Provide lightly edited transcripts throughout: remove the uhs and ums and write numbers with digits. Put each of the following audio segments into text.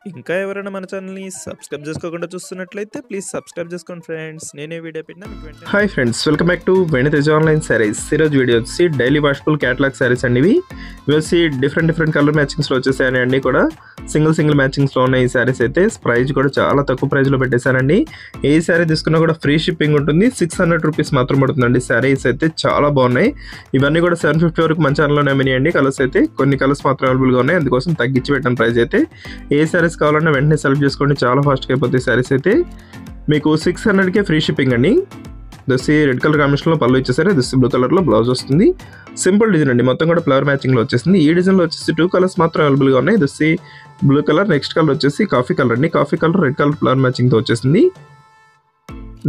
ఇంకా ఎవరైనా మన ఛానల్‌ని సబ్స్క్రైబ్ చేసుకోకుండా చూస్తున్నట్లయితే ప్లీజ్ సబ్స్క్రైబ్ చేసుకోండి ఫ్రెండ్స్. నేనే వీడియో పెట్టినా మీకు వెంటనే. Hi friends, welcome back to వెను తేజ ఆన్లైన్ సారీస్. ఈరోజు వీడియో వచ్చి డైలీ వాషబుల్ క్యాటలాగ్ సారీస్ అండి. ఇవి వచ్చి డిఫరెంట్ కలర్ మ్యాచింగ్స్లో వచ్చేసాయని అన్నీ కూడా సింగిల్ మ్యాచింగ్స్లో ఉన్నాయి. ఈ సారీస్ అయితే ప్రైస్ కూడా చాలా తక్కువ ప్రైస్లో పెట్టేశానండి. ఏ సారీ తీసుకున్నా కూడా ఫ్రీ షిప్పింగ్ ఉంటుంది. 600 రూపీస్ మాత్రం పడుతుందండి. సారీస్ అయితే చాలా బాగున్నాయి. ఇవన్నీ కూడా 750 వరకు మన ఛానల్లోనే అమ్మినాయండి. కలర్స్ అయితే కొన్ని కలర్స్ మాత్రం అవైలబుల్గా ఉన్నాయి, అందుకోసం తగ్గించి పెట్టిన ప్రైస్ అయితే. ఏ సారీస్ కావాలన్నా వెంటనే సెలెక్ట్ చేసుకోండి, చాలా ఫాస్ట్గా అయిపోతాయి. సారీస్ అయితే మీకు 600కే ఫ్రీ షిప్పింగ్ అండి. దసి రెడ్ కలర్ కాంబినేషన్లో పళ్ళు ఇచ్చేసారు. దసి బ్లూ కలర్లో బ్లౌజ్ వస్తుంది. సింపుల్ డిజైన్ అండి, మొత్తం కూడా ఫ్లవర్ మ్యాచింగ్లో వచ్చేసింది. ఈ డిజైన్లో వచ్చేసి 2 కలర్స్ మాత్రం అవైలబుల్గా ఉన్నాయి. దసి బ్లూ కలర్, నెక్స్ట్ కలర్ వచ్చేసి కాఫీ కలర్ అండి. Coffee colour red colour flower మ్యాచింగ్తో వచ్చేసింది.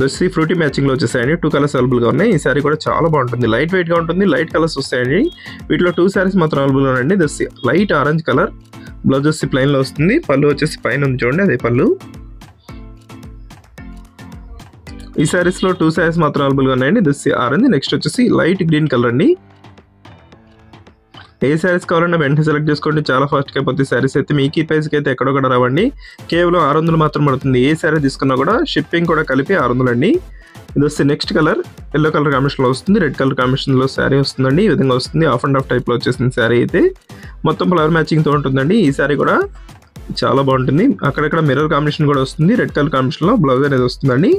దసి ఫ్రూటీ మ్యాచింగ్లో వచ్చేసాయండి. 2 కలర్స్ అవైలబుల్గా ఉన్నాయి. ఈ సారీ కూడా చాలా బాగుంటుంది, లైట్ వెయిట్గా ఉంటుంది. లైట్ కలర్స్ వస్తాయండి. వీటిలో 2 సారీస్ మాత్రం అవైలబుల్గా ఉన్నాయండి. దసి లైట్ ఆరెంజ్ కలర్, బ్లౌజ్ వచ్చి ప్లెయిన్లో వస్తుంది. పళ్ళు వచ్చేసి పైన ఉంది చూడండి, అదే పళ్ళు. ఈ సారీస్లో 2 సారీస్ మాత్రం అవైలబుల్గా ఉన్నాయండి. దసి ఆరెంజ్, నెక్స్ట్ వచ్చేసి లైట్ గ్రీన్ కలర్ అండి. ఏ సారీస్ కావాలన్నా వెంటనే సెలెక్ట్ చేసుకోండి, చాలా ఫాస్ట్గా అయిపోతుంది. సారీస్ అయితే మీకు ఈ ప్రైస్కి అయితే ఎక్కడొక్కడ రావండి, కేవలం 600 మాత్రం పడుతుంది. ఏ సారీ తీసుకున్నా కూడా షిప్పింగ్ కూడా కలిపి 600 అండి. ఇది వస్తే నెక్స్ట్ కలర్ ఎల్లో కలర్ కాంబినేషన్లో వస్తుంది. రెడ్ కలర్ కాంబినేషన్లో శారీ వస్తుందండి. ఈ విధంగా వస్తుంది, ఆఫ్ అండ్ ఆఫ్ టైప్లో వచ్చేసింది శారీ అయితే. మొత్తం ఫ్లవర్ మ్యాచింగ్తో ఉంటుందండి. ఈ శారీ కూడా చాలా బాగుంటుంది. అక్కడక్కడ మిర్రర్ కాంబినేషన్ కూడా వస్తుంది. రెడ్ కలర్ కాంబినేషన్లో బ్లౌజ్ అనేది వస్తుందండి.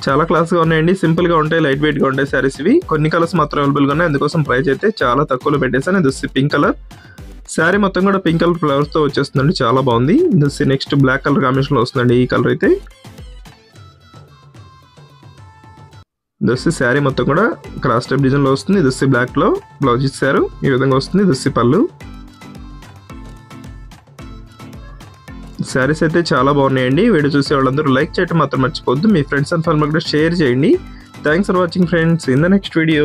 చాలా క్లాస్గా ఉన్నాయండి, సింపుల్గా ఉంటాయి, లైట్ వెయిట్గా ఉంటాయి సారీస్ ఇవి. కొన్ని కలర్స్ మాత్రం అవైలబుల్గా ఉన్నాయి, అందుకోసం ప్రైస్ అయితే చాలా తక్కువలో పెట్టేసాను. ఇది పింక్ కలర్ శారీ, మొత్తం కూడా పింక్ కలర్ ఫ్లవర్స్తో వచ్చేస్తుందండి, చాలా బాగుంది. ఇది నెక్స్ట్ బ్లాక్ కలర్ కాంబినేషన్లో వస్తుందండి. ఈ కలర్ అయితే దస్సి శారీ మొత్తం కూడా క్రాస్ టైప్ డిజైన్లో వస్తుంది. దస్సి బ్లాక్లో బ్లౌజ్ ఇచ్చారు, ఈ విధంగా వస్తుంది. దస్సి పళ్ళు. శారీస్ అయితే చాలా బాగున్నాయండి. వీడియో చూసే వాళ్ళందరూ లైక్ చేయడం మాత్రం మర్చిపోవద్దు. మీ ఫ్రెండ్స్ అండ్ ఫ్యామిలీ కూడా షేర్ చేయండి. Thanks for watching friends. In the next video.